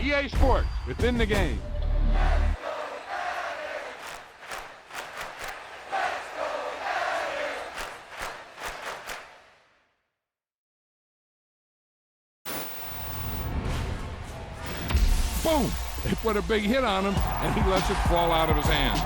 EA Sports, within the game. Boom! They put a big hit on him, and he lets it fall out of his hand.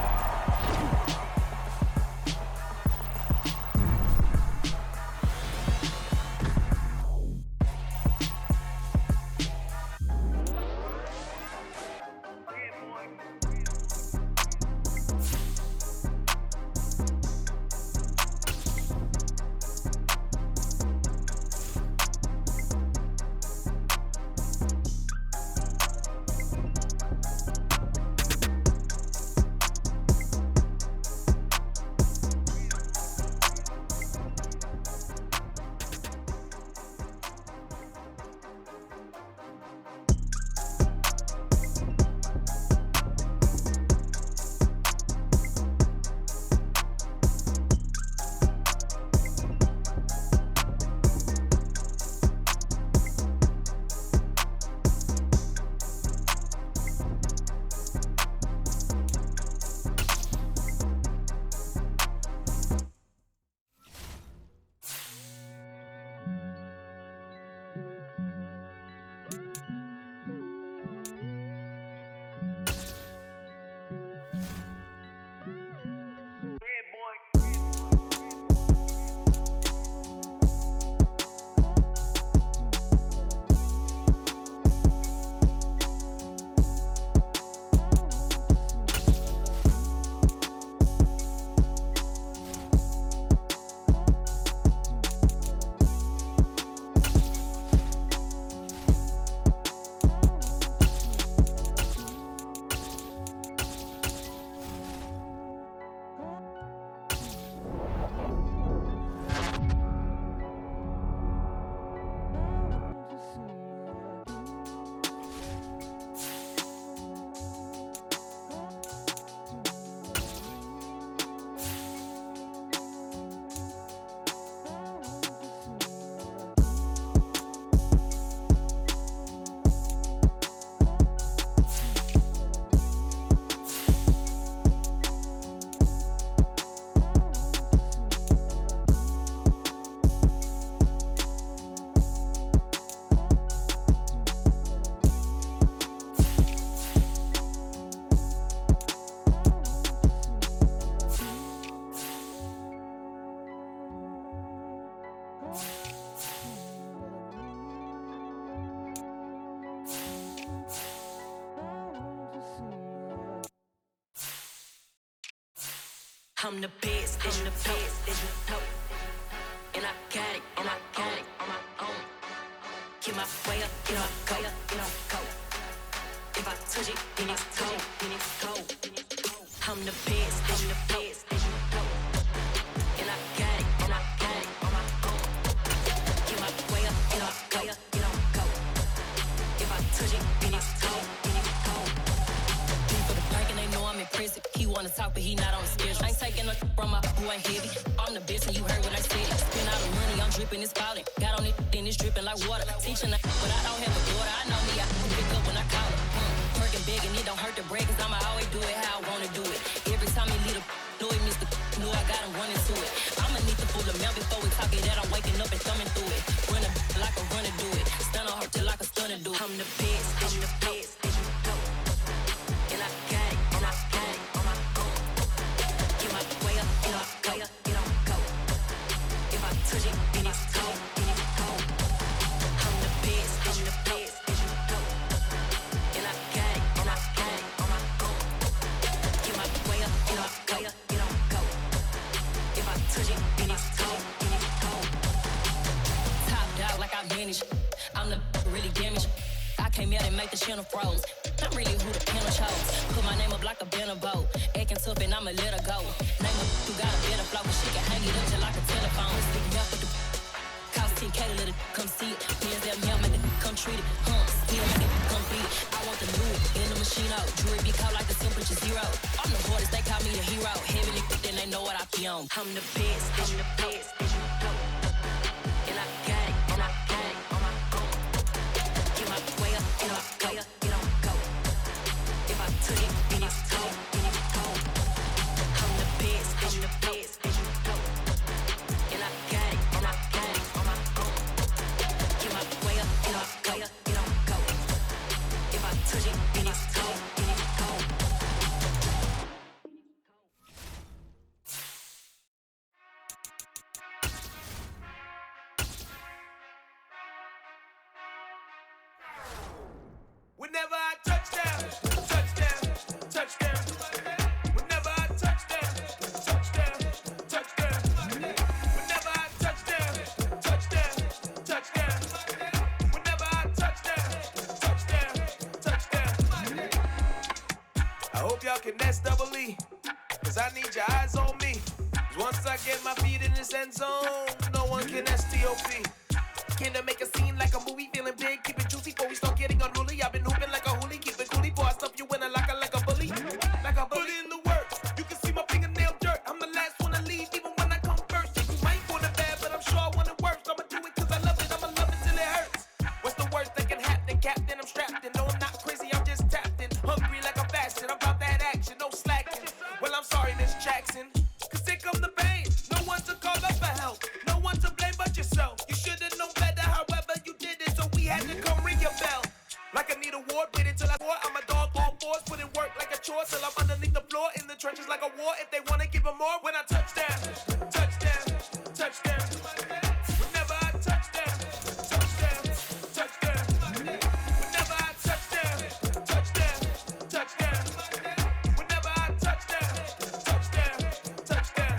I'm the best, I'm the best, and I got it, on my own. Get my way up, get my go, go. If I touch it, then it's go. I'm the best, and I got it, on my own. Get my way up, get my go. If I touch it, then it's go. For the park and they know I'm impressive. He wanna talk, but he not on the schedule. I ain't taking no from my who ain't heavy. I'm the best and you heard what I said. Spend all the money, I'm dripping, it's falling. Got on it, then it's dripping like water. Teaching that, but I don't have a daughter. I know me, I can pick up when I call her. Working big and it don't hurt the break, cause I'ma always do it how I wanna do it. Every time he lead a know he missed the know I got him running to it. I'ma need the full amount before we talk it that I'm waking up and thumbing through it. Run a like a runner do it. Stun on her till like a stunner do it. I'm the best, and I got it, on my own. Get my way up, get on go. If I touch it, then it's go. I'm the best, and I got it, on my own. Get my way up, get on go. If I touch it, then it's go. Top dog like I manage. I'm the really damaged. I came out and make the channel froze. I'm really who the panel chose. Put my name up like a banner boat. Acting tough and I'ma let her go. Name her who got a better flow, but she can hang it up just like a telephone. Stick me up with the cost 10K to let it come see it. Hands down, yeah, make it come treat it. Still make it complete. I want the new in the machine out. Jewelry be cold like the temperature 0. I'm the hardest, they call me the hero. Heavily, then they know what I be on. I'm the best, and I got it, on my own. Get my way up, get on Whenever I touchdown, touchdown, touchdown. Whenever I touchdown, touchdown, touchdown. Whenever I touchdown, touchdown, touchdown. Whenever I touchdown, touchdown, touchdown. I hope y'all can nest double E, cause I need your eyes on me. Once I get my feet in this end zone, no one can STOP. Can to make a scene like a movie, feeling big, keep it juicy before we start getting unruly. I've been hooping like a hoolie, keep it coolie, before I stuff you in a locker like a bully. Like a bully in the work, you can see my fingernail dirt. I'm the last one to leave, even when I come first. You might want it bad, but I'm sure I want it worse. I'ma do it cause I love it, I'ma love it till it hurts. What's the worst that can happen, Captain? I'm strapped in, no I'm not crazy, I'm just tapped in. Hungry like I'm fasting, I'm about that action, no slacking. Well I'm sorry, Miss Jackson, cause here come the pain. No one to call up for help, no one to blame but yourself. You should've known better, however you did it, so we had to come ring your bell. Like I need a ward, wait until I score. I'm a dog on fours, put in work like a chore till I'm underneath the floor, in the trenches like a war. If they wanna give 'em more, when I touchdown, touchdown, touchdown. Whenever I touchdown, touchdown, touchdown. Whenever I touchdown, touchdown, touchdown. Whenever I touchdown, touchdown, touchdown.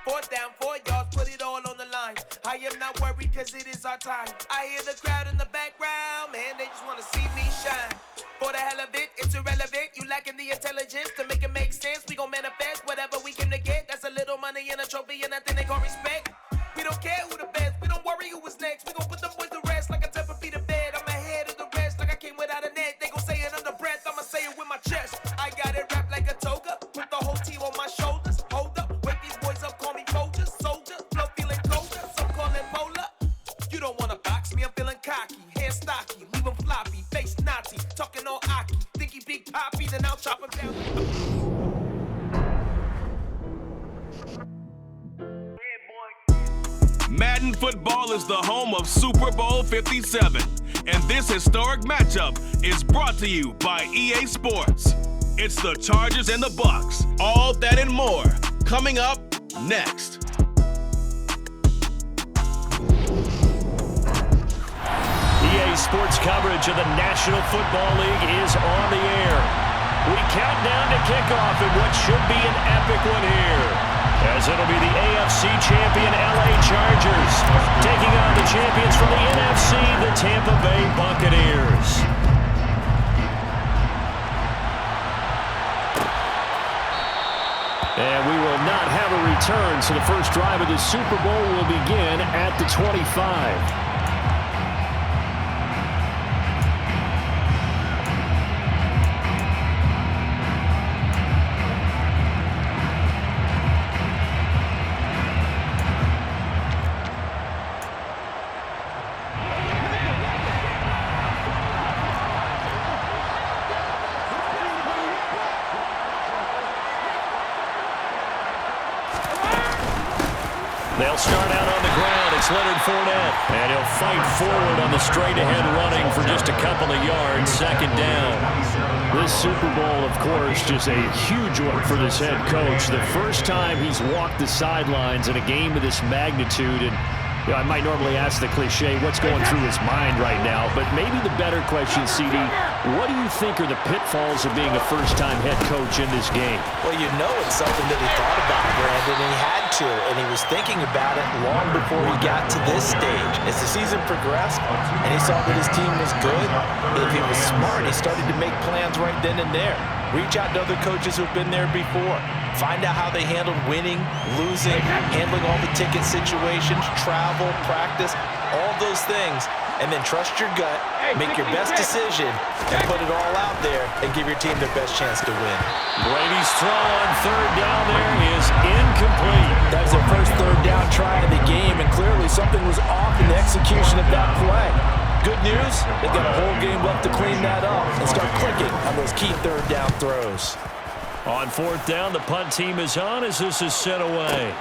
4th down, 4 yards, put it all on the line. I am not worried cause it is our time. I hear the crowd in the background, man, they just wanna see me shine. For the hell of it, it's irrelevant. You lacking the intelligence to make it make sense. We gon' manifest whatever we came to get. That's a little money and a trophy and nothing they call respect. We don't care who the best, we don't worry who was next. We gon' put them boys to rest like a Tempur-Pedic to bed. I'm ahead of the rest like I came without a net. They gon' say it under breath, I'ma say it with my chest. I got it wrapped like a toga, put the whole team on my shoulders. Hold up, wake these boys up, call me soldier, soldier. Flow feeling colder, some call it polar. You don't wanna box me, I'm feeling cocky. Hair stocky, leave him floppy, face Nazi. Talking all Aki, think he big poppy, then I'll chop him down. Madden Football is the home of Super Bowl 57, and this historic matchup is brought to you by EA Sports. It's the Chargers and the Bucks. All that and more coming up next. EA Sports coverage of the National Football League is on the air. We count down to kickoff in what should be an epic one here, as it'll be the AFC champion LA Chargers taking on the champions from the NFC, the Tampa Bay Buccaneers. And we will not have a return, so the first drive of the Super Bowl will begin at the 25. They'll start out on the ground. It's Leonard Fournette. And he'll fight forward on the straight-ahead running for just a couple of yards. 2nd down. This Super Bowl, of course, just a huge one for this head coach. The first time he's walked the sidelines in a game of this magnitude. And you know, I might normally ask the cliche, what's going through his mind right now? But maybe the better question, CD, what do you think are the pitfalls of being a first-time head coach in this game? Well, you know it's something that he thought about, Brandon, and he had to, and he was thinking about it long before he got to this stage. As the season progressed, and he saw that his team was good, if he was smart, he started to make plans right then and there. Reach out to other coaches who've been there before. Find out how they handled winning, losing, handling all the ticket situations, travel, practice, all those things. And then trust your gut, make your best decision, and put it all out there and give your team the best chance to win. Brady's throw on 3rd down there is incomplete. That was their first 3rd down try of the game, and clearly something was off in the execution of that play. Good news, they've got a whole game left to clean that up and start clicking on those key 3rd down throws. On 4th down, the punt team is on as this is sent away.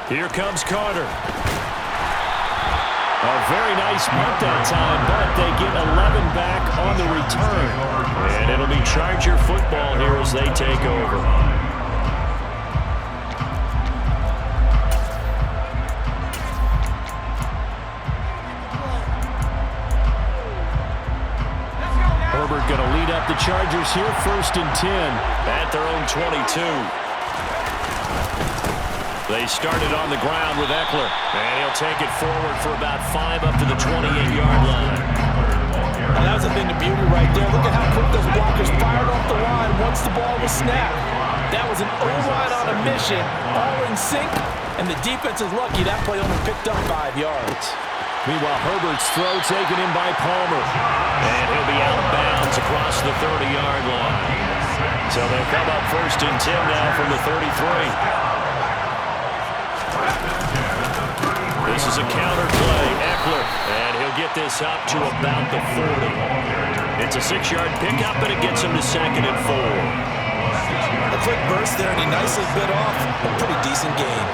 Here comes Carter. A very nice punt that time, but they get 11 back on the return. And it'll be Charger football here as they take over. Chargers here, 1st and 10 at their own 22. They started on the ground with Eckler, and he'll take it forward for about 5 up to the 28-yard line. And that was a thing of beauty right there. Look at how quick those blockers fired off the line once the ball was snapped. That was an O-line on a mission, all in sync, and the defense is lucky that play only picked up 5 yards. Meanwhile, Herbert's throw taken in by Palmer, and he'll be out of bounds across the 30-yard line. So they'll come up 1st and 10 now from the 33. This is a counter play, Eckler, and he'll get this up to about the 40. It's a 6-yard pickup, but it gets him to 2nd and 4. A quick burst there, and he nicely bit off a pretty decent gain.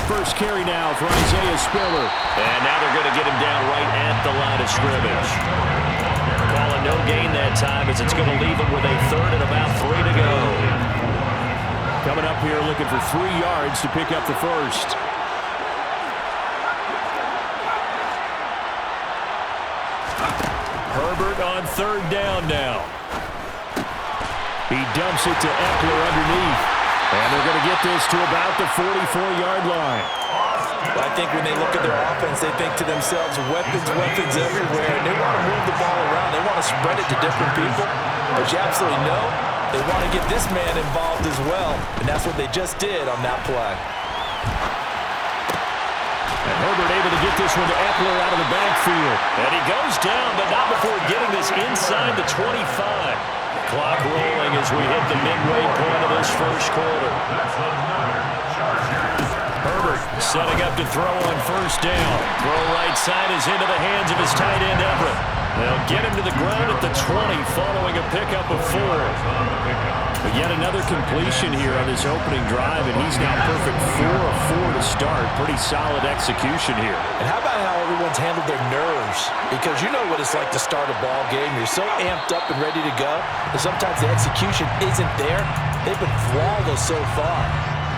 First carry now for Isaiah Spiller. And now they're going to get him down right at the line of scrimmage. Calling no gain that time as it's going to leave him with a 3rd and about 3 to go. Coming up here looking for 3 yards to pick up the first. Herbert on 3rd down now. He dumps it to Eckler underneath. And they're going to get this to about the 44-yard line. Well, I think when they look at their offense, they think to themselves, weapons everywhere. And they want to move the ball around. They want to spread it to different people. But you absolutely know they want to get this man involved as well. And that's what they just did on that play. And Herbert able to get this one to Eckler out of the backfield. And he goes down, but not before getting this inside the 25. Clock rolling as we hit the midway point of this first quarter. Herbert setting up to throw on 1st down. Throw right side is into the hands of his tight end Everett. They'll get him to the ground at the 20 following a pickup of 4. But yet another completion here on this opening drive, and he's now perfect 4 of 4 to start. Pretty solid execution here. And how about how everyone's handled their nerves? Because you know what it's like to start a ball game. You're so amped up and ready to go, and sometimes the execution isn't there. They've been flawless so far.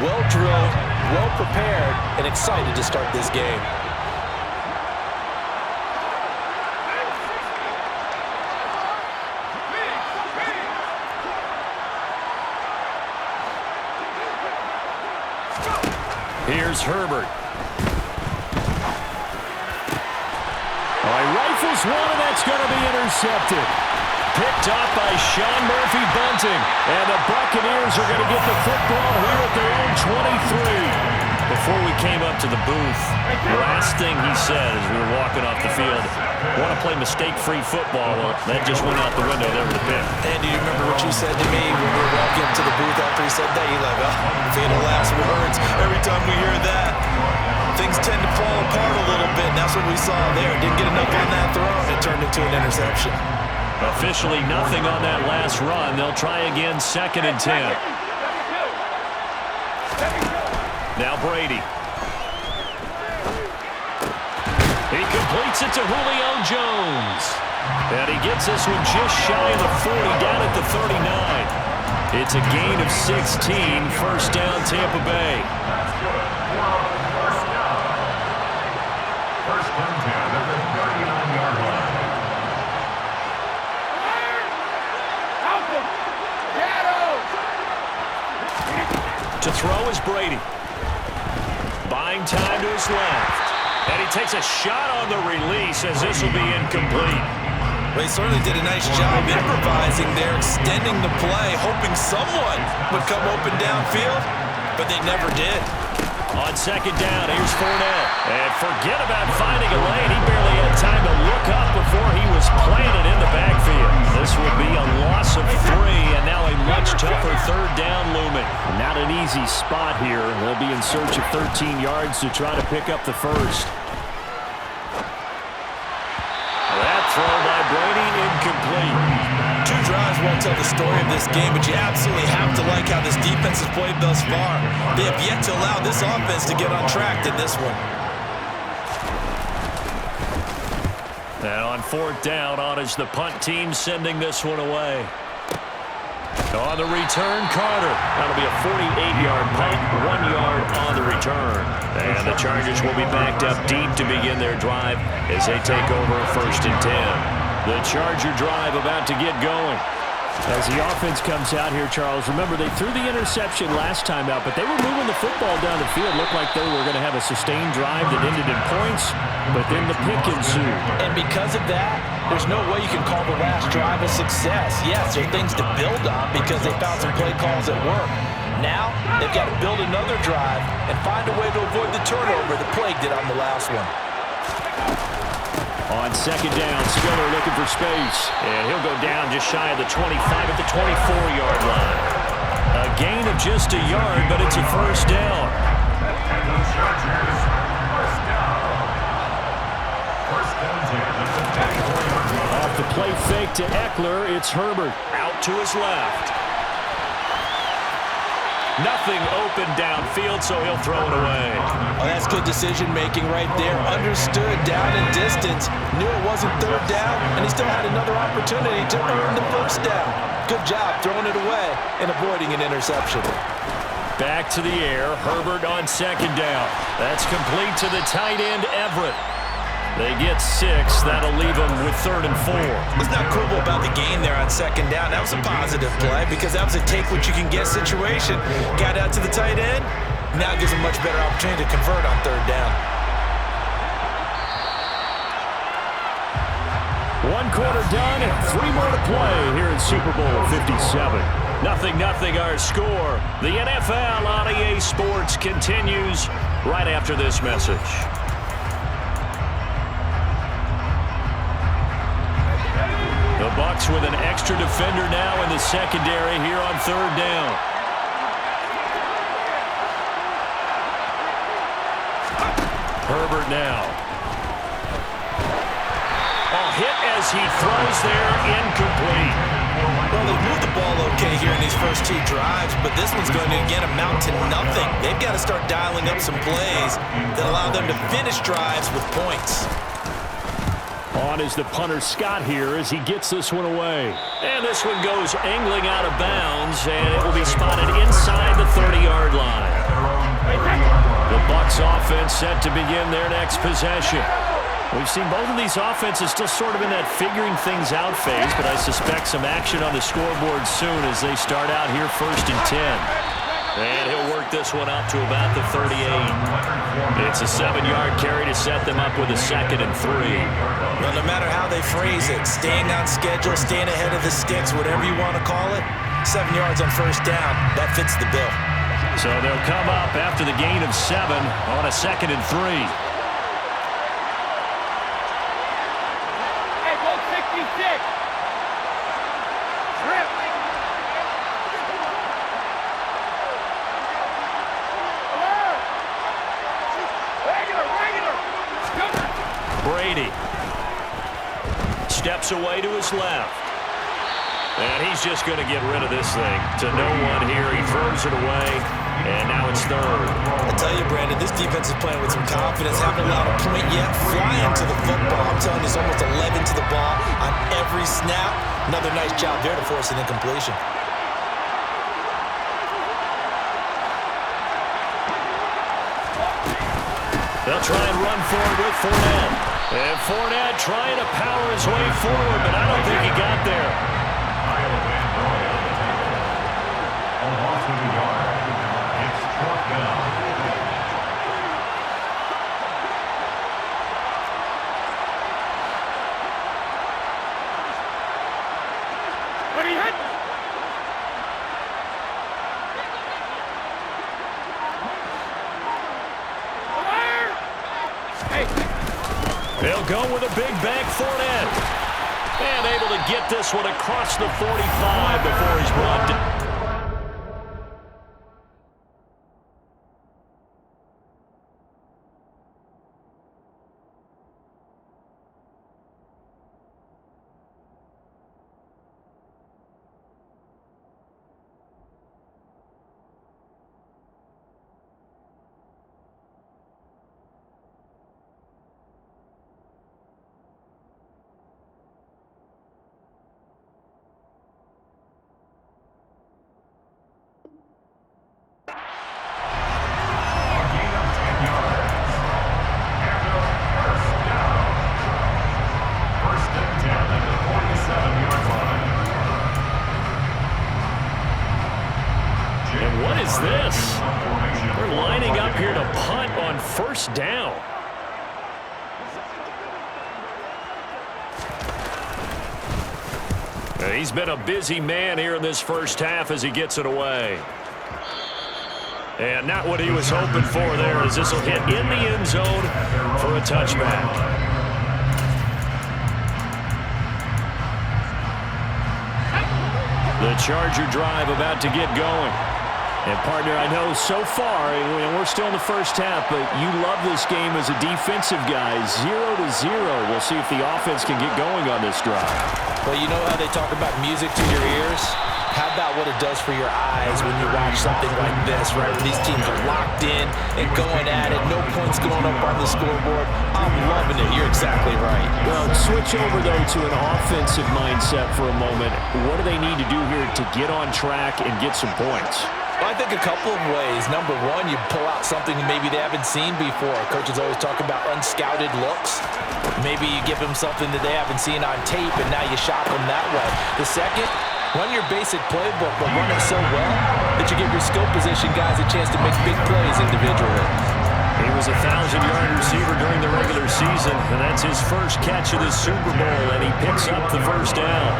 Well drilled, well prepared, and excited to start this game. Here's Herbert. Rifles one, and that's going to be intercepted. Picked off by Sean Murphy Bunting. And the Buccaneers are going to get the football here at their own 23. Before we came up to the booth, the last thing he said as we were walking off the field, want to play mistake-free football. Well, that just went out the window there with the pick. And do you remember what you said to me when we were walking up to the booth after he said that? You're like, oh, fatal last words. Every time we hear that, things tend to fall apart a little bit, and that's what we saw there. Didn't get enough on that throw, and it turned into an interception. Officially nothing on that last run. They'll try again, 2nd and 10. Now Brady. He completes it to Julio Jones. And he gets this one just shy of the 40, down at the 39. It's a gain of 16, 1st down Tampa Bay. To throw is Brady. Buying time to his left. And he takes a shot on the release as this will be incomplete. Well, he certainly did a nice job improvising there, extending the play, hoping someone would come open downfield, but they never did. On 2nd down, here's Fournette. And forget about finding a lane. He barely had time to look up before he was planted in the backfield. This will be a loss of 3, and now a much tougher 3rd down looming. Not an easy spot here. They'll be in search of 13 yards to try to pick up the first. That throw by Brady incomplete. 2 drives won't tell the story of this game, but you absolutely have to like how this defense has played thus far. They have yet to allow this offense to get on track in this one. And on 4th down, on is the punt team sending this one away. On the return, Carter. That'll be a 48-yard punt, 1 yard on the return. And the Chargers will be backed up deep to begin their drive as they take over 1st and 10. The Charger drive about to get going. As the offense comes out here, Charles, remember they threw the interception last time out, but they were moving the football down the field. Looked like they were going to have a sustained drive that ended in points, but then the pick ensued. And because of that, there's no way you can call the last drive a success. Yes, there are things to build on because they found some play calls that work. Now, they've got to build another drive and find a way to avoid the turnover that plagued it on the last one. On second down, Spiller looking for space. And he'll go down just shy of the 25 at the 24-yard line. A gain of just a yard, but it's a first down. Off the play fake to Eckler, it's Herbert out to his left. Nothing open downfield, so he'll throw it away. Oh, that's good decision-making right there. Understood down and distance. Knew it wasn't third down, and he still had another opportunity to earn the first down. Good job throwing it away and avoiding an interception. Back to the air. Herbert on second down. That's complete to the tight end, Everett. They get 6. That'll leave them with 3rd and 4. It's not cool about the gain there on second down. That was a positive play because that was a take-what-you-can-get situation. Got out to the tight end. Now it gives them much better opportunity to convert on third down. 1 quarter done, 3 more to play here in Super Bowl 57. 0-0 our score. The NFL on EA Sports continues right after this message. The Bucs with an extra defender now in the secondary here on third down. Herbert now. Hit as he throws there, incomplete. Well, they moved the ball okay here in these first 2 drives, but this one's going to, again, amount to nothing. They've got to start dialing up some plays that allow them to finish drives with points. On is the punter Scott here as he gets this one away. And this one goes angling out of bounds, and it will be spotted inside the 30-yard line. The Bucs offense set to begin their next possession. We've seen both of these offenses still sort of in that figuring things out phase, but I suspect some action on the scoreboard soon as they start out here 1st and 10. And he'll work this one out to about the 38. It's a 7-yard carry to set them up with a 2nd and 3. Well, no matter how they phrase it, staying on schedule, staying ahead of the sticks, whatever you want to call it, 7 yards on first down, that fits the bill. So they'll come up after the gain of 7 on a 2nd and 3. Brady steps away to his left. And he's just going to get rid of this thing to no one here. He throws it away, and now it's 3rd. I tell you, Brandon, this defense is playing with some confidence. Haven't allowed a point yet. Flying to the football. I'm telling you, it's almost 11 to the ball on every snap. Another nice job there to force an incompletion. They'll try and run forward with Fournette. And Fournette trying to power his way forward, but I don't think he got there. They'll go with a big bank Fournette. And able to get this one across the 45 before he's brought down. first down. He's been a busy man here in this first half as he gets it away. And not what he was hoping for there, as this will hit in the end zone for a touchback. The Charger drive about to get going. And, partner, I know so far, we're still in the first half, but you love this game as a defensive guy. 0-0. We'll see if the offense can get going on this drive. Well, you know how they talk about music to your ears? How about what it does for your eyes when you watch something like this, right? Where these teams are locked in and going at it. No points going up on the scoreboard. I'm loving it. You're exactly right. Well, switch over, though, to an offensive mindset for a moment. What do they need to do here to get on track and get some points? Well, I think a couple of ways. Number one, you pull out something maybe they haven't seen before. Coaches always talk about unscouted looks. Maybe you give them something that they haven't seen on tape, and now you shock them that way. The second, run your basic playbook, but run it so well that you give your skill position guys a chance to make big plays individually. He was a 1,000-yard receiver during the regular season, and that's his first catch of the Super Bowl, and he picks up the first down.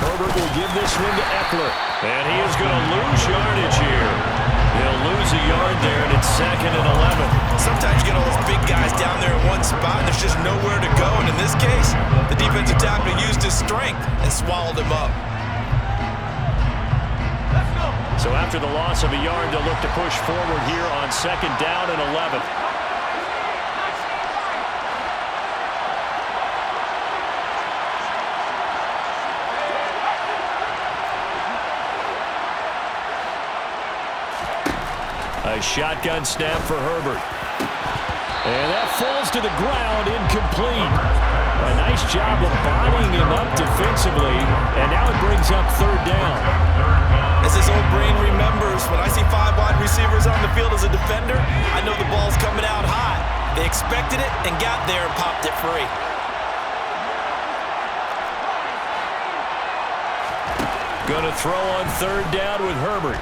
Herbert will give this one to Eckler, and he is going to lose yardage here. He'll lose a yard there, and it's 2nd and 11. Sometimes you get all those big guys down there in one spot, and there's just nowhere to go. And in this case, the defensive tackle used his strength and swallowed him up. So after the loss of a yard, they'll look to push forward here on 2nd down and 11. A shotgun snap for Herbert. And that falls to the ground, incomplete. A nice job of bodying him up defensively, and now it brings up 3rd down. As his old brain remembers, when I see 5 wide receivers on the field as a defender, I know the ball's coming out high. They expected it and got there and popped it free. Gonna throw on 3rd down with Herbert.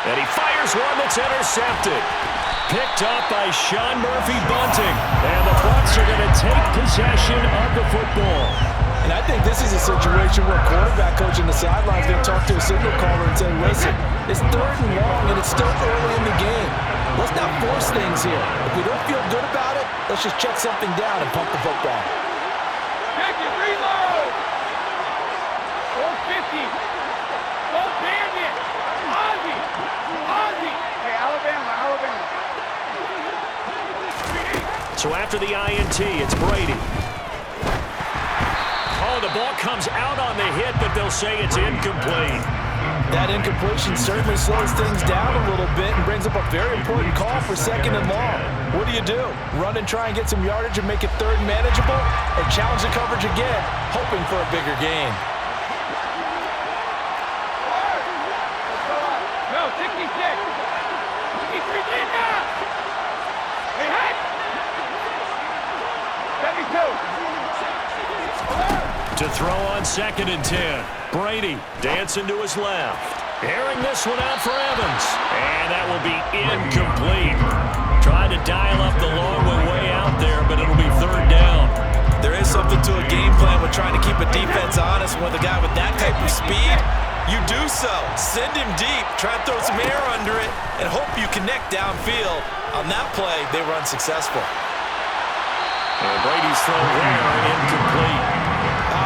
And he fires one that's intercepted. Picked up by Sean Murphy-Bunting. And the Bucs are going to take possession of the football. And I think this is a situation where a quarterback coach in the sidelines going to talk to a signal caller and say, listen, it's 3rd and long and it's still early in the game. Let's not force things here. If we don't feel good about it, let's just check something down and pump the football. Check it, reload! 450. Don't band it. Ozzy. Hey, Alabama. So after the INT, it's Brady. Oh, the ball comes out on the hit, but they'll say it's incomplete. That incompletion certainly slows things down a little bit and brings up a very important call for 2nd and long. What do? Run and try and get some yardage and make it 3rd and manageable? Or challenge the coverage again, hoping for a bigger gain? No, 66. 63 did not. Hey, hey. 72. To throw on 2nd and 10. Brady dancing to his left. Airing this one out for Evans. And that will be incomplete. Tried to dial up the long one way out there, but it'll be 3rd down. There is something to a game plan with trying to keep a defense honest. With a guy with that type of speed, you do so. Send him deep, try to throw some air under it, and hope you connect downfield. On that play, they were unsuccessful. And Brady's throw there, incomplete.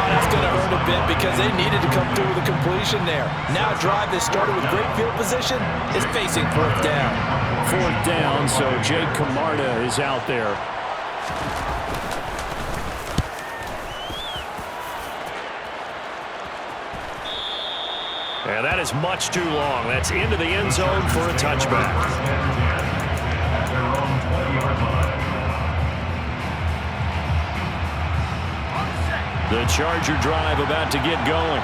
That's going to hurt a bit because they needed to come through with a completion there. Now a drive that started with great field position is facing 4th down. 4th down, so Jake Camarda is out there. And that is much too long. That's into the end zone for a touchback. The Charger drive about to get going.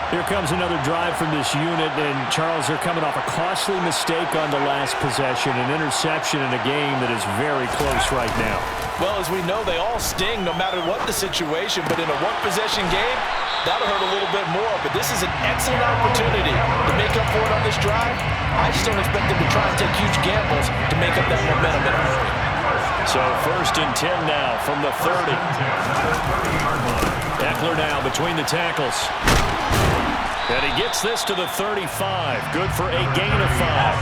Here comes another drive from this unit, and Charles, they're coming off a costly mistake on the last possession, an interception in a game that is very close right now. Well, as we know, they all sting no matter what the situation, but in a one-possession game, that'll hurt a little bit more, but this is an excellent opportunity to make up for it on this drive. I just don't expect them to try and take huge gambles to make up that momentum in a hurry. So 1st and 10 now from the 30. Eckler now between the tackles. And he gets this to the 35. Good for a gain of 5.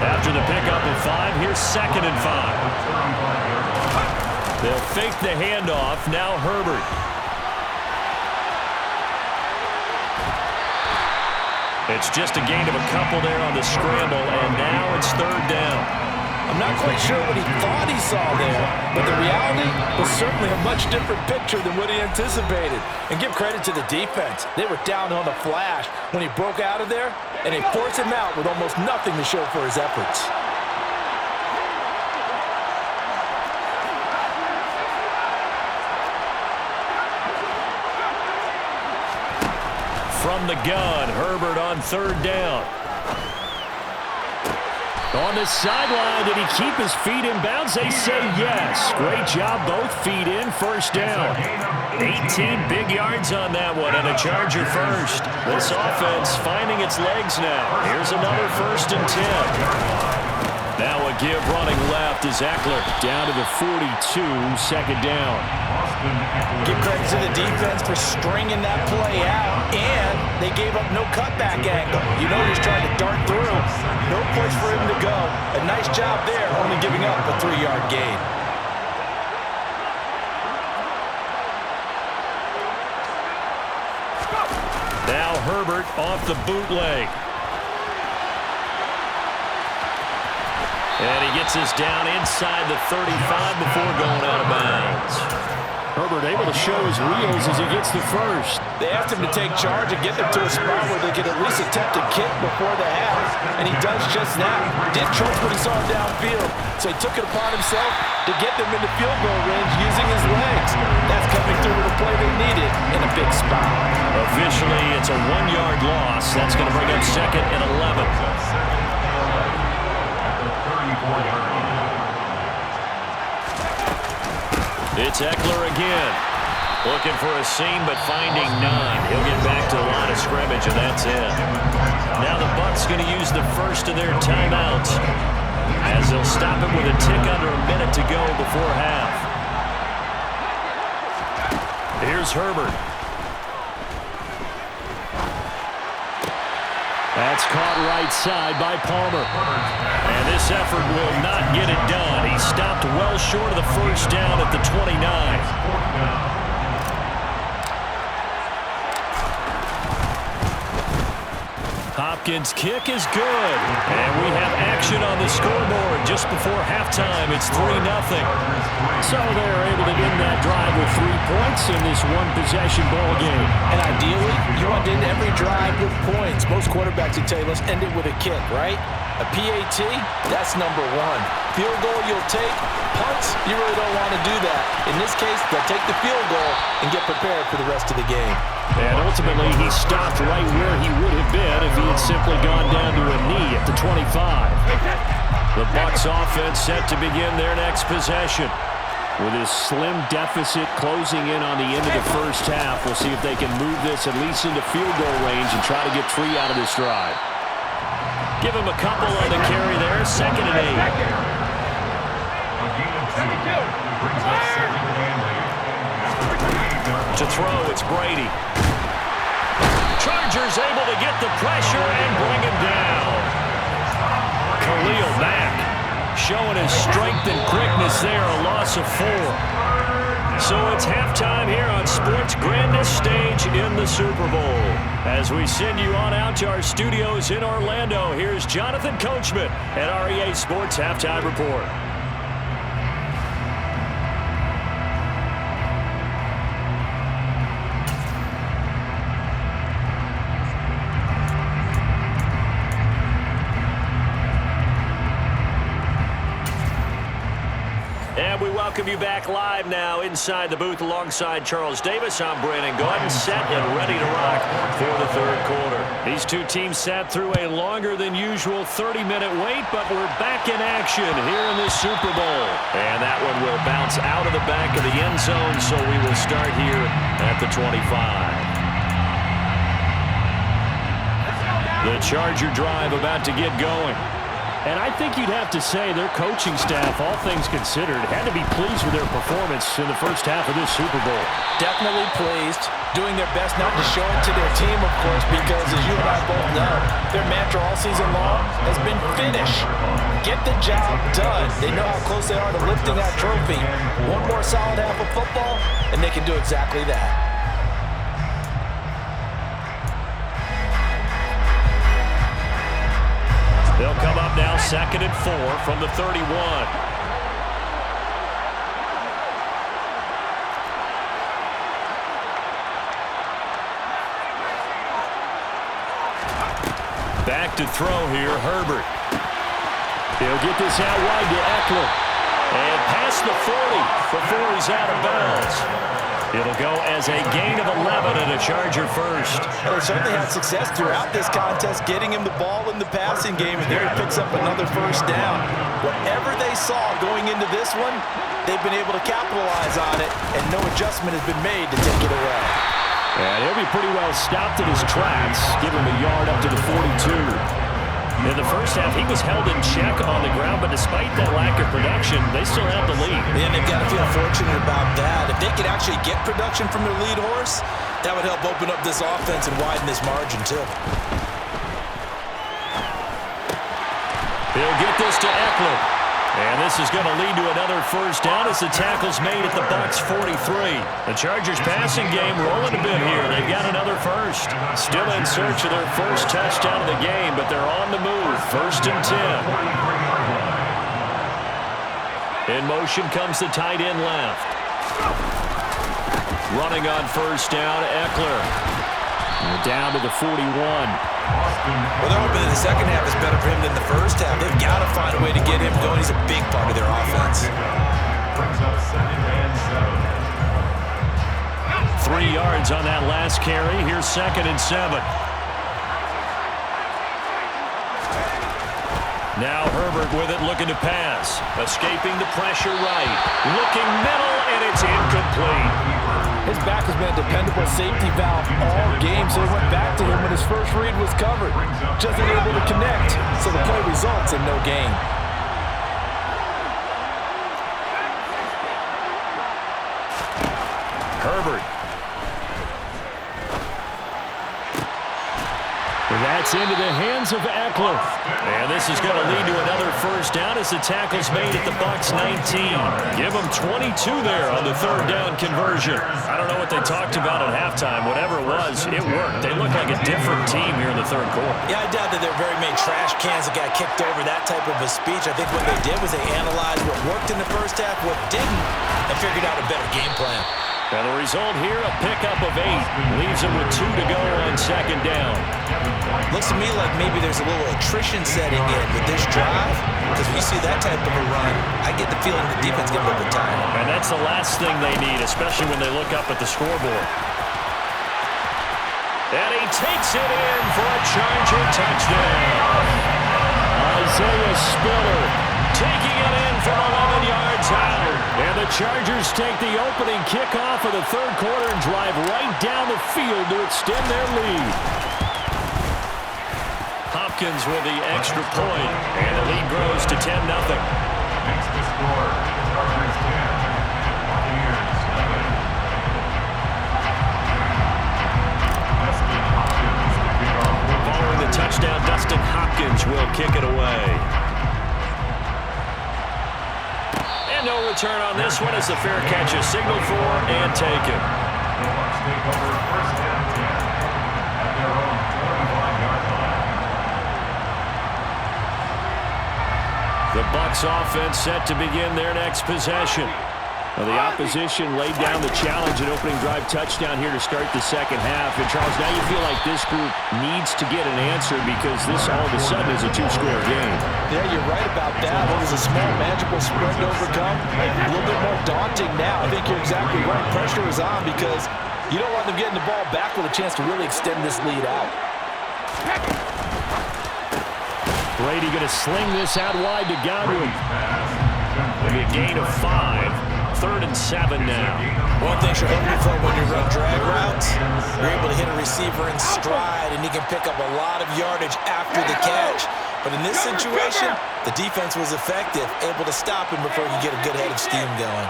After the pickup of 5, here's 2nd and 5. They'll fake the handoff. Now Herbert. It's just a gain of a couple there on the scramble, and now it's 3rd down. I'm not quite sure what he thought he saw there, but the reality was certainly a much different picture than what he anticipated. And give credit to the defense. They were down on the flash when he broke out of there, and they forced him out with almost nothing to show for his efforts. From the gun, Herbert on 3rd down. On the sideline, did he keep his feet in bounds? They say yes. Great job, both feet in, 1st down. 18 big yards on that one, and a Charger first. This offense finding its legs now. Here's another 1st and 10. Now a give running left is Eckler down to the 42, 2nd down. Give credit to the defense for stringing that play out, and they gave up no cutback angle. You know he's trying to dart through. No place for him to go. A nice job there, only giving up a 3-yard gain. Now Herbert off the bootleg. And he gets us down inside the 35 before going out of bounds. Herbert able to show his wheels as he gets the first. They asked him to take charge and get them to a spot where they could at least attempt a kick before the half, and he does just that. Didn't trust what he saw downfield, so he took it upon himself to get them into field goal range using his legs. That's coming through with a play they needed in a big spot. Officially, it's a 1-yard loss. That's going to bring up 2nd and 11. It's Eckler again. Looking for a seam, but finding none. He'll get back to the line of scrimmage, and that's it. Now the Bucs going to use the first of their timeouts, as they'll stop it with a tick under a minute to go before half. Here's Herbert. That's caught right side by Palmer. And this effort will not get it done. He stopped well short of the 1st down at the 29. Hopkins' kick is good. And we have action on the scoreboard just before halftime. It's 3-0. So they're able to end that drive with 3 points in this one-possession ball game. And ideally, you want to end every drive with points. Most quarterbacks would tell you, let's end it with a kick, right? A PAT, that's number 1. Field goal you'll take. Punts, you really don't want to do that. In this case, they'll take the field goal and get prepared for the rest of the game. And ultimately, he stopped right where he would have been if he had simply gone down to a knee at the 25. The Bucs offense set to begin their next possession. With his slim deficit closing in on the end of the first half, we'll see if they can move this at least into field goal range and try to get 3 out of this drive. Give him a couple on the carry there, 2nd and 8. To throw, it's Brady. Chargers able to get the pressure and bring him down. Khalil Mack showing his strength and quickness there, a loss of 4. So it's halftime here on Sports' grandest stage in the Super Bowl. As we send you on out to our studios in Orlando, here's Jonathan Coachman at our EA Sports Halftime Report. And we welcome you back live now inside the booth alongside Charles Davis. I'm Brandon Gordon, set and ready to rock for the 3rd quarter. These two teams sat through a longer than usual 30-minute wait, but we're back in action here in this Super Bowl. And that one will bounce out of the back of the end zone, so we will start here at the 25. The Charger drive about to get going. And I think you'd have to say their coaching staff, all things considered, had to be pleased with their performance in the first half of this Super Bowl. Definitely pleased. Doing their best not to show it to their team, of course, because as you and I both know, their mantra all season long has been finish. Get the job done. They know how close they are to lifting that trophy. One more solid half of football, and they can do exactly that. They'll come up now 2nd and 4 from the 31. Back to throw here, Herbert. He'll get this out wide to Eckler. And past the 40 before he's out of bounds. It'll go as a gain of 11 and a Charger first. Well, they certainly had success throughout this contest, getting him the ball in the passing game, and there he picks up another first down. Whatever they saw going into this one, they've been able to capitalize on it, and no adjustment has been made to take it away. And he'll be pretty well stopped in his tracks. Give him a yard up to the 42. In the first half, he was held in check on the ground, but despite that lack of production, they still have the lead. And they've got to feel fortunate about that. If they could actually get production from their lead horse, that would help open up this offense and widen this margin, too. He'll get this to Eckler. And this is going to lead to another first down as the tackle's made at the Bucs 43. The Chargers passing game rolling a bit here. They've got another first. Still in search of their first touchdown of the game, but they're on the move. 1st and 10. In motion comes the tight end left. Running on first down, Eckler. Down to the 41. Well, they're hoping that the second half is better for him than the first half. They've got to find a way to get him going. He's a big part of their offense. 3 yards on that last carry. Here's 2nd and 7. Now Herbert with it, looking to pass. Escaping the pressure right. Looking middle, and it's incomplete. His back has been a dependable safety valve all game, so he went back to him when his first read was covered. Just unable to connect, so the play results in no gain. Herbert. That's into the hands of Eckler. And this is going to lead to another first down as the tackle's made at the Bucs 19. Give them 22 there on the 3rd down conversion. I don't know what they talked about at halftime. Whatever it was, it worked. They look like a different team here in the 3rd quarter. Yeah, I doubt that there are very many trash cans that got kicked over, that type of a speech. I think what they did was they analyzed what worked in the first half, what didn't, and figured out a better game plan. And the result here, a pickup of 8. Leaves them with 2 to go on 2nd down. Looks to me like maybe there's a little attrition setting in with this drive, because when you see that type of a run, I get the feeling the defense is getting a little bit tired. And that's the last thing they need, especially when they look up at the scoreboard. And he takes it in for a Charger touchdown. Isaiah Spiller taking it in from 11 yards out. And the Chargers take the opening kickoff of the 3rd quarter and drive right down the field to extend their lead. Hopkins with the extra point, and the lead grows to 10-0. Next to score, Chargers 10, Buccaneers 7. Following the touchdown, Dustin Hopkins will kick it away. And no return on this one as the fair catch is signaled for and taken. The Bucs take over 1st and 10 at their own 45-yard line. The Bucs offense set to begin their next possession. Well, the opposition laid down the challenge and opening drive touchdown here to start the 2nd half. And, Charles, now you feel like this group needs to get an answer because this all of a sudden is a 2-score game. Yeah, you're right about that. It was a small, manageable spread to overcome. A little bit more daunting now. I think you're exactly right. Pressure is on because you don't want them getting the ball back with a chance to really extend this lead out. Brady going to sling this out wide to Godwin. Maybe a gain of 5. 3rd and 7 now. One thing you're hoping for when you run drag routes, you're able to hit a receiver in stride, and he can pick up a lot of yardage after the catch. But in this situation, the defense was effective, able to stop him before he could get a good head of steam going.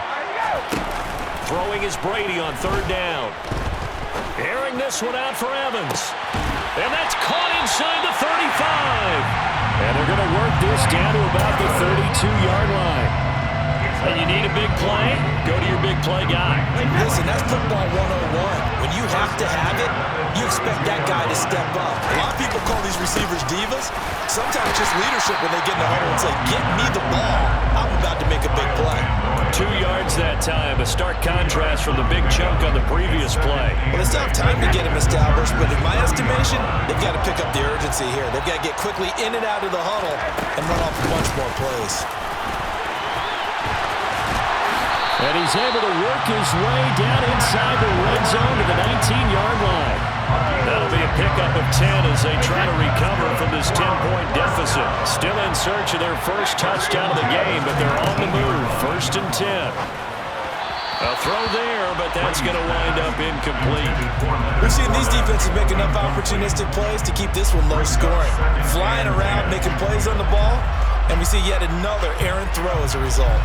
Throwing is Brady on 3rd down. Airing this one out for Evans. And that's caught inside the 35. And they're going to work this down to about the 32-yard line. And you need a big play? Go to your big play guy. Listen, that's football 101. When you have to have it, you expect that guy to step up. A lot of people call these receivers divas. Sometimes just leadership when they get in the huddle and say, get me the ball. I'm about to make a big play. 2 yards that time, a stark contrast from the big chunk on the previous play. Well, they still have time to get him established, but in my estimation, they've got to pick up the urgency here. They've got to get quickly in and out of the huddle and run off a bunch more plays. And he's able to work his way down inside the red zone to the 19-yard line. That'll be a pickup of 10 as they try to recover from this 10-point deficit. Still in search of their first touchdown of the game, but they're on the move. 1st and 10. A throw there, but that's going to wind up incomplete. We've seen these defenses make enough opportunistic plays to keep this one low scoring. Flying around, making plays on the ball, and we see yet another errant throw as a result.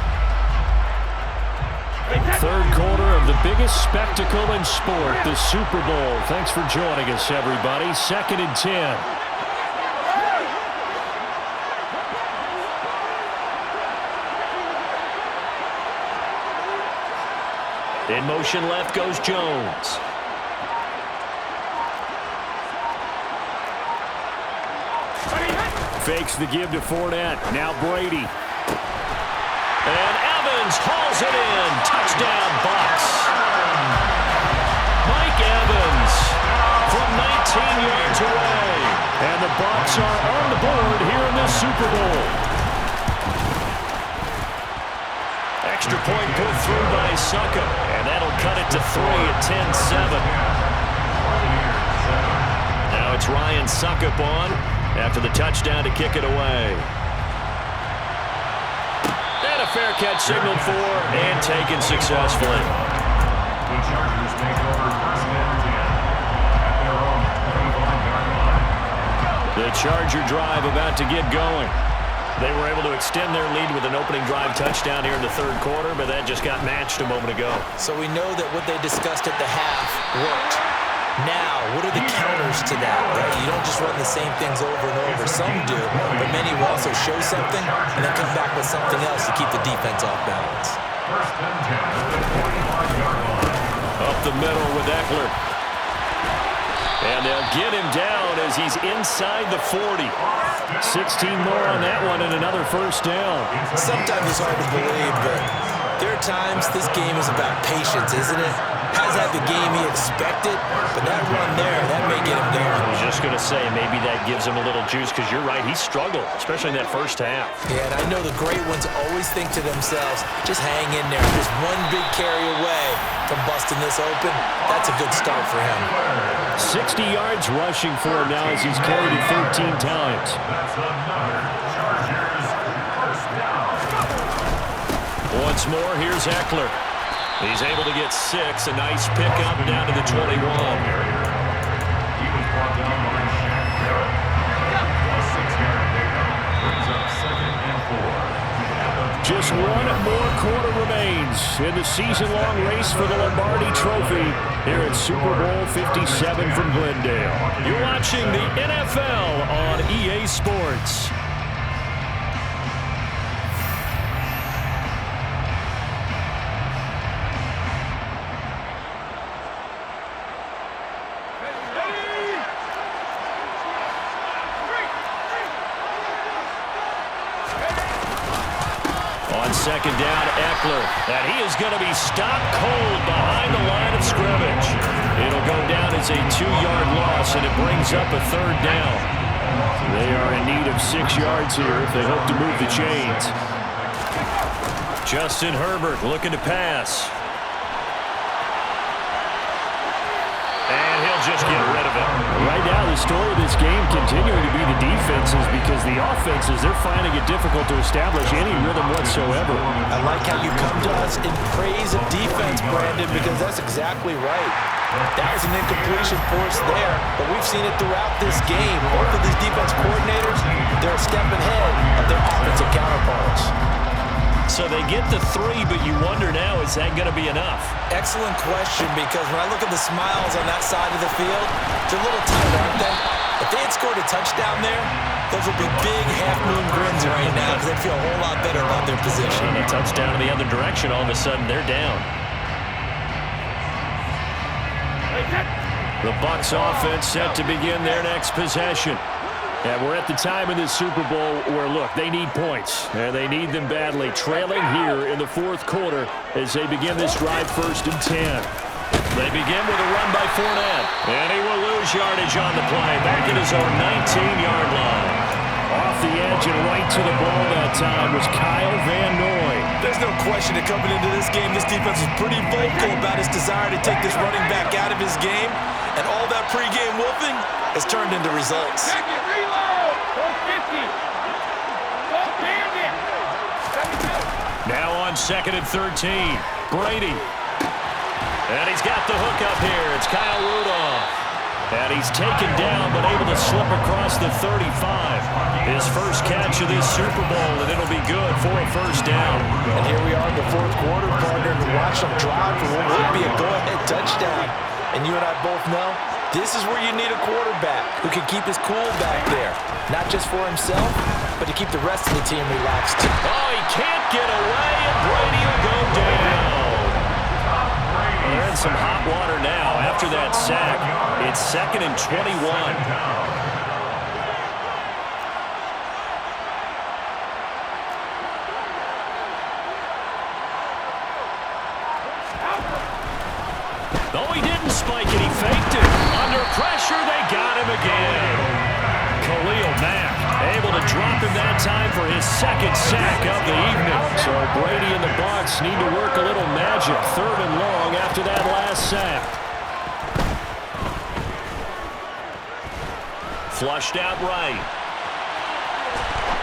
3rd quarter of the biggest spectacle in sport, the Super Bowl. Thanks for joining us, everybody. 2nd and 10. In motion left goes Jones. Fakes the give to Fournette. Now Brady. And Evans hauls it in. Touchdown, Bucs. Mike Evans from 19 yards away. And the Bucs are on the board here in this Super Bowl. Extra point put through by Succop. And that'll cut it to 3 at 10-7. Now it's Ryan Succop on after the touchdown to kick it away. And a fair catch signaled for and taken successfully. The Chargers take over 1st and 10 at their own 35-yard line. The Charger drive about to get going. They were able to extend their lead with an opening drive touchdown here in the 3rd quarter, but that just got matched a moment ago. So we know that what they discussed at the half worked. Now, what are the counters to that, right? You don't just run the same things over and over. Some do, but many will also show something and then come back with something else to keep the defense off balance. 1st and 10 at the 45-yard line. Up the middle with Eckler. And they'll get him down as he's inside the 40. 16 more on that one and another 1st down. Sometimes it's hard to believe, but there are times this game is about patience, isn't it? Hasn't had the game he expected, but that run there, that may get him going. I was just going to say, maybe that gives him a little juice, because you're right, he struggled, especially in that 1st half. Yeah, and I know the great ones always think to themselves, just hang in there. Just one big carry away from busting this open. That's a good start for him. 60 yards rushing for him now as he's carried it 13 times. That's another Chargers 1st down. Once more, here's Eckler. He's able to get 6. A nice pickup down to the 21. He was brought down by Shaq Barrett. A 6-yard pickup brings up 2nd and 4. Just one more quarter remains in the season-long race for the Lombardi Trophy here at Super Bowl 57 from Glendale. You're watching the NFL on EA Sports. On 2nd down, Eckler. And he is going to be stopped cold behind the line of scrimmage. It'll go down as a 2-yard loss, and it brings up a 3rd down. They are in need of 6 yards here if they hope to move the chains. Justin Herbert looking to pass. And he'll just get rid of it. Right now, the story of this game continuing to be the defenses, because the offenses, they're finding it difficult to establish any rhythm whatsoever. I like how you come to us in praise of defense, Brandon, because that's exactly right. That was an incompletion for us there, but we've seen it throughout this game. Both of these defense coordinators, they're a step ahead of their offensive counterparts. So they get the 3, but you wonder now, is that going to be enough? Excellent question, because when I look at the smiles on that side of the field, they're a little tight, aren't they? If they had scored a touchdown there, those would be big half-moon grins right now, because they'd feel a whole lot better about their position. And a touchdown in the other direction, all of a sudden they're down. The Bucs offense set to begin their next possession. And we're at the time in this Super Bowl where, look, they need points, and they need them badly. Trailing here in the fourth quarter as they begin this drive, 1st and 10. They begin with a run by Fournette, and he will lose yardage on the play, back at his own 19-yard line. Off the edge and right to the ball that time was Kyle Van Noy. There's no question that coming into this game, this defense was pretty vocal about its desire to take this running back out of his game, and all that pregame wolfing has turned into results. Now on 2nd and 13, Brady. And he's got the hook up here. It's Kyle Rudolph. And he's taken down, but able to slip across the 35. His first catch of this Super Bowl, and it'll be good for a 1st down. And here we are in the fourth quarter, partner, to watch them drive for what would be a go-ahead touchdown. And you and I both know this is where you need a quarterback who can keep his cool back there. Not just for himself, but to keep the rest of the team relaxed. Oh, he can't get away, and Brady will go down. They're in some hot water now after that sack. It's 2nd and 21. Oh, he didn't spike it. He faked it. Under pressure, they got him again. Khalil Mack able to drop him that time for his 2nd sack of the evening. So Brady and the Bucs need to work a little magic. 3rd and long after that last sack. Flushed out right.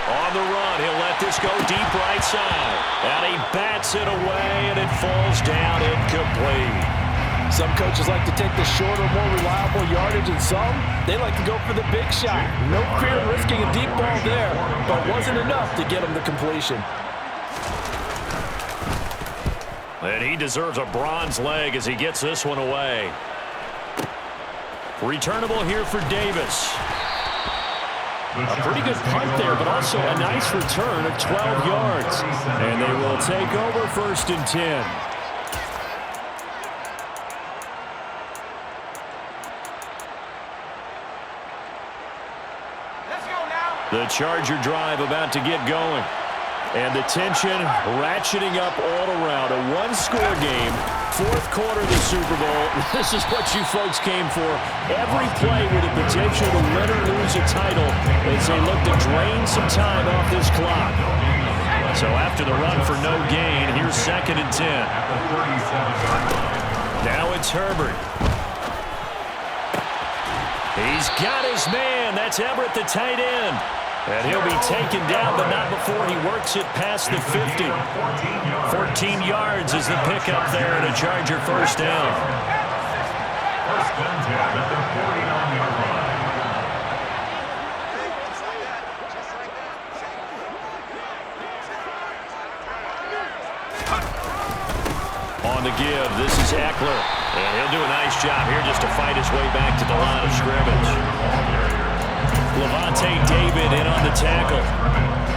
On the run, he'll let this go deep right side. And he bats it away, and it falls down incomplete. Some coaches like to take the shorter, more reliable yardage, and some, they like to go for the big shot. No fear of risking a deep ball there, but wasn't enough to get him the completion. And he deserves a bronze leg as he gets this one away. Returnable here for Davis. A pretty good punt there, but also a nice return of 12 yards. And they will take over 1st and 10. The Charger drive about to get going. And the tension ratcheting up all around. A one-score game. Fourth quarter of the Super Bowl. This is what you folks came for. Every play with the potential to win or lose a title as they look to drain some time off this clock. So after the run for no gain, here's 2nd and 10. Now it's Herbert. He's got his man. That's Everett, the tight end. And he'll be taken down, but not before he works it past the 50. 14 yards is the pickup there, and a Charger 1st down. 1st and 10 at the 49-yard line. On the give, this is Eckler. And he'll do a nice job here just to fight his way back to the line of scrimmage. Levante David in on the tackle.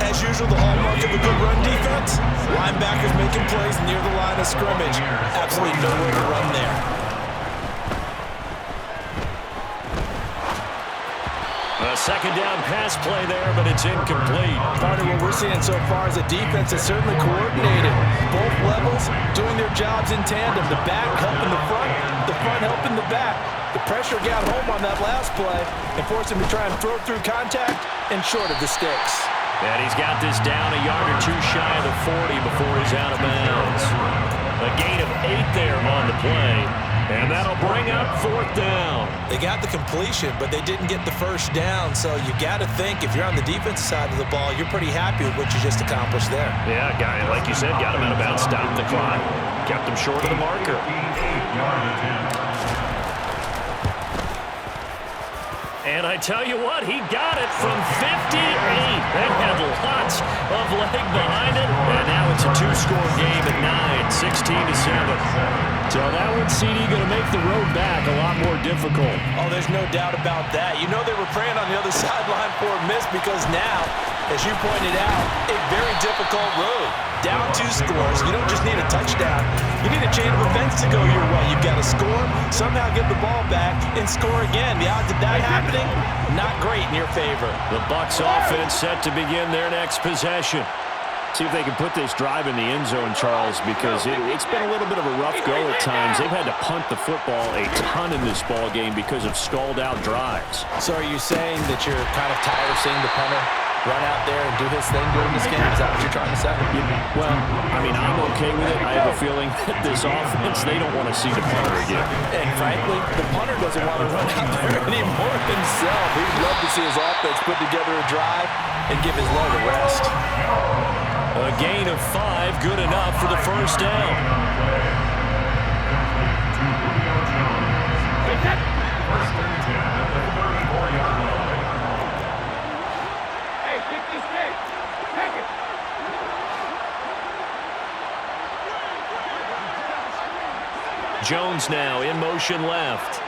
As usual, the hallmark of a good run defense, linebackers making plays near the line of scrimmage. Absolutely nowhere to run there. A 2nd down pass play there, but it's incomplete. Part of what we're seeing so far is a defense that's certainly coordinated. Both levels doing their jobs in tandem. The back helping the front helping the back. The pressure got home on that last play and forced him to try and throw through contact and short of the sticks. And he's got this down a yard or two shy of the 40 before he's out of bounds. A gain of 8 there on the play. And that'll bring up 4th down. They got the completion, but they didn't get the first down. So you got to think if you're on the defensive side of the ball, you're pretty happy with what you just accomplished there. Yeah, guy, like you said, got him out of bounds, stopped the clock, kept him short of the marker. And I tell you what, he got it from 58. They had lots of leg behind it. And now it's a 2-score game at 9, 16-7. So that one, CD, going to make the road back a lot more difficult. Oh, there's no doubt about that. You know they were praying on the other sideline for a miss because now, as you pointed out, a very difficult road. Down 2 scores. You don't just need a touchdown. You need a chain of events to go your way. You've got to score, somehow get the ball back, and score again. The odds of that happening, not great in your favor. The Bucs offense set to begin their next possession. See if they can put this drive in the end zone, Charles, because it's been a little bit of a rough go at times. They've had to punt the football a ton in this ball game because of stalled-out drives. So are you saying that you're kind of tired of seeing the punter run out there and do his thing during this game? Is that what you're trying to say? Well, I mean, I'm okay with it. I have a feeling that this offense, they don't want to see the punter again. And frankly, the punter doesn't want to run out there anymore himself. He'd love to see his offense put together a drive and give his leg a rest. A gain of 5, good enough for the first down. Jones now in motion left.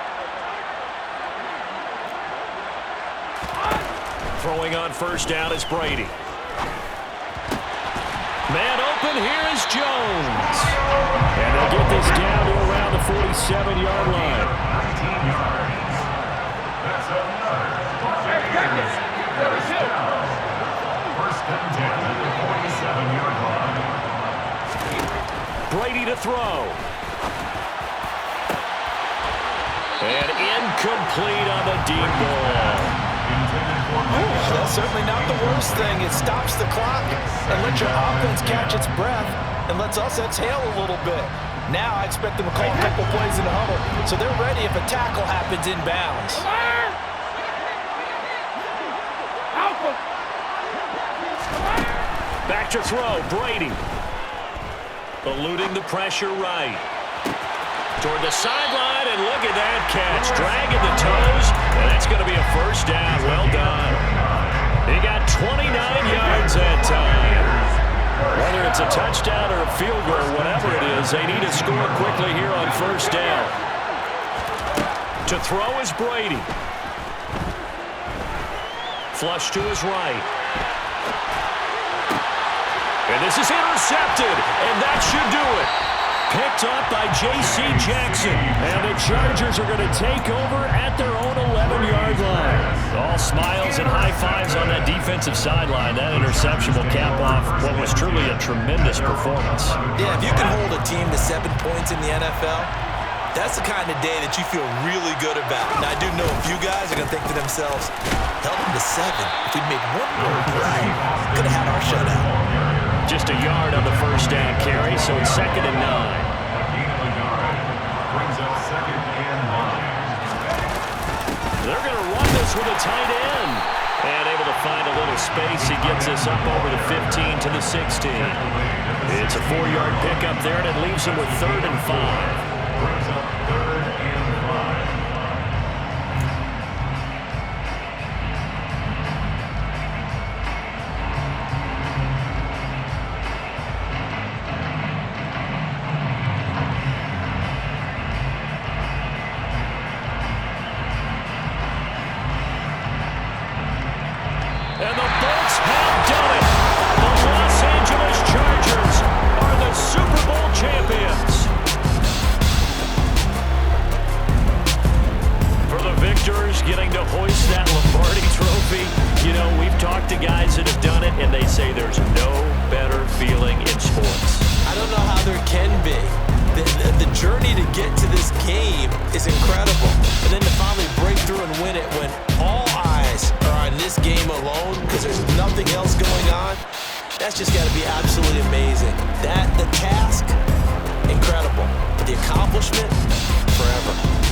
Throwing on first down is Brady. Man open, here is Jones. And they'll get this down to around the 47-yard line. 19 yards. That's another. First and 10 at the 47-yard line. Brady to throw. And incomplete on the deep ball. That's certainly not the worst thing. It stops the clock and lets your offense catch its breath and lets us exhale a little bit. Now I expect them to call a couple plays in the huddle so they're ready if a tackle happens inbounds. Back to throw, Brady. Eluding the pressure right. Toward the sideline, and look at that catch. Dragging the toes, and that's going to be a first down. Well done. He got 29 yards that time. Whether it's a touchdown or a field goal, whatever it is, they need to score quickly here on first down. To throw is Brady. Flush to his right. And this is intercepted, and that should do it. Picked up by J.C. Jackson. And the Chargers are going to take over at their own 11-yard line. All smiles and high fives on that defensive sideline. That interception will cap off what was truly a tremendous performance. Yeah, if you can hold a team to 7 points in the NFL, that's the kind of day that you feel really good about. Now, I do know a few guys are going to think to themselves, held them to 7. If we'd made one more play, could have had our shutout. Just a yard on the first down carry, so it's 2nd and 9. Brings up 2nd and 9. They're going to run this with a tight end. And able to find a little space. He gets us up over the 15 to the 16. It's a 4-yard pickup there, and it leaves him with 3rd and 5. Brings up 3rd and 5. And the Bolts have done it. The Los Angeles Chargers are the Super Bowl champions. For the victors getting to hoist that Lombardi trophy, you know, we've talked to guys that have done it, and they say there's no better feeling in sports. I don't know how there can be. The journey to get to this game is incredible. And then to finally break through and win it when all eyes are on this game alone because there's nothing else going on, that's just got to be absolutely amazing. The task, incredible. But the accomplishment, forever.